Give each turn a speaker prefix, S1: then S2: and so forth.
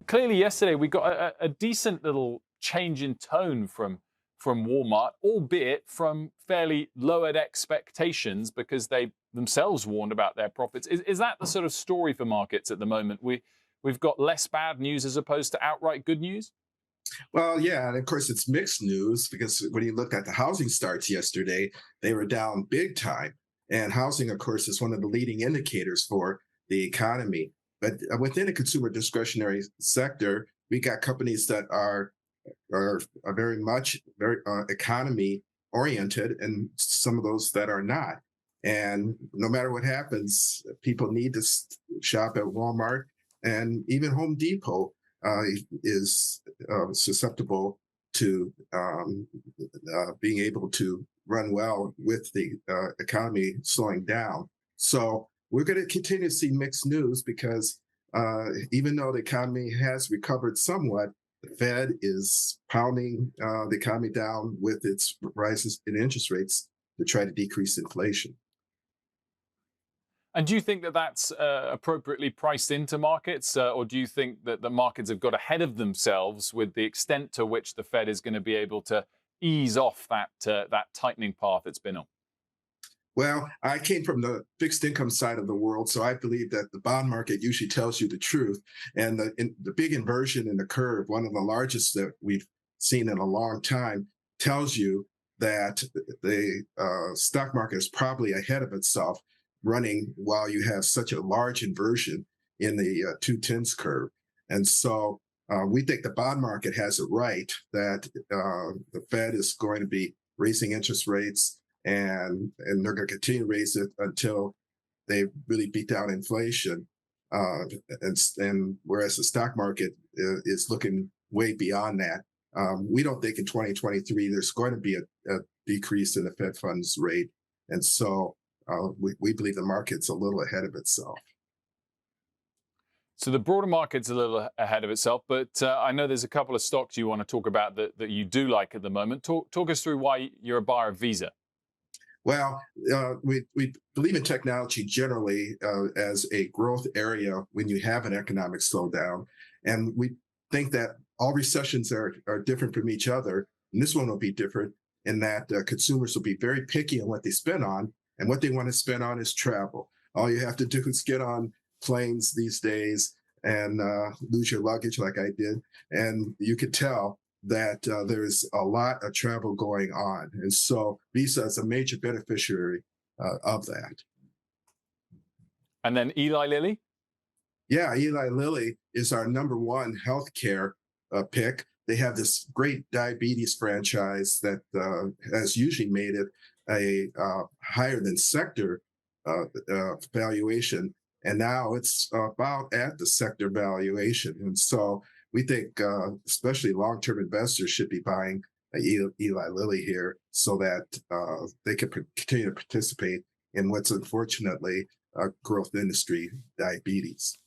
S1: clearly yesterday we got a decent little change in tone from Walmart, albeit from fairly lowered expectations because they themselves warned about their profits. Is that the sort of story for markets at the moment? We've got less bad news as opposed to outright good news?
S2: Well, yeah, and of course it's mixed news because when you look at the housing starts yesterday, they were down big time. And housing, of course, is one of the leading indicators for the economy. But within the consumer discretionary sector, we got companies that are very much very economy oriented, and some of those that are not. And no matter what happens, people need to shop at Walmart, and even Home Depot uh, is susceptible to being able to run well with the economy slowing down. So we're going to continue to see mixed news because even though the economy has recovered somewhat, the Fed is pounding the economy down with its rises in interest rates to try to decrease inflation.
S1: And do you think that that's appropriately priced into markets, or do you think that the markets have got ahead of themselves with the extent to which the Fed is going to be able to ease off that tightening path it's been on?
S2: Well, I came from the fixed income side of the world, so I believe that the bond market usually tells you the truth. And the big inversion in the curve, one of the largest that we've seen in a long time, tells you that the stock market is probably ahead of itself, running while you have such a large inversion in the 210s curve. And so we think the bond market has it right that the Fed is going to be raising interest rates, and they're going to continue to raise it until they really beat down inflation. And whereas the stock market is looking way beyond that, we don't think in 2023 there's going to be a decrease in the Fed funds rate, and so we believe the market's a little ahead of itself.
S1: So the broader market's a little ahead of itself, but I know there's a couple of stocks you want to talk about that you do like at the moment. Talk us through why you're a buyer of Visa.
S2: Well, we believe in technology generally as a growth area when you have an economic slowdown. And we think that all recessions are different from each other. And this one will be different in that consumers will be very picky on what they spend on. And what they want to spend on is travel. All you have to do is get on planes these days and lose your luggage like I did. And you could tell that there's a lot of travel going on. And so Visa is a major beneficiary of that.
S1: And then Eli Lilly?
S2: Yeah, Eli Lilly is our number one healthcare pick. They have this great diabetes franchise that has usually made it a higher than sector valuation. And now it's about at the sector valuation. And so we think especially long-term investors should be buying Eli Lilly here so that they can continue to participate in what's unfortunately a growth industry, diabetes.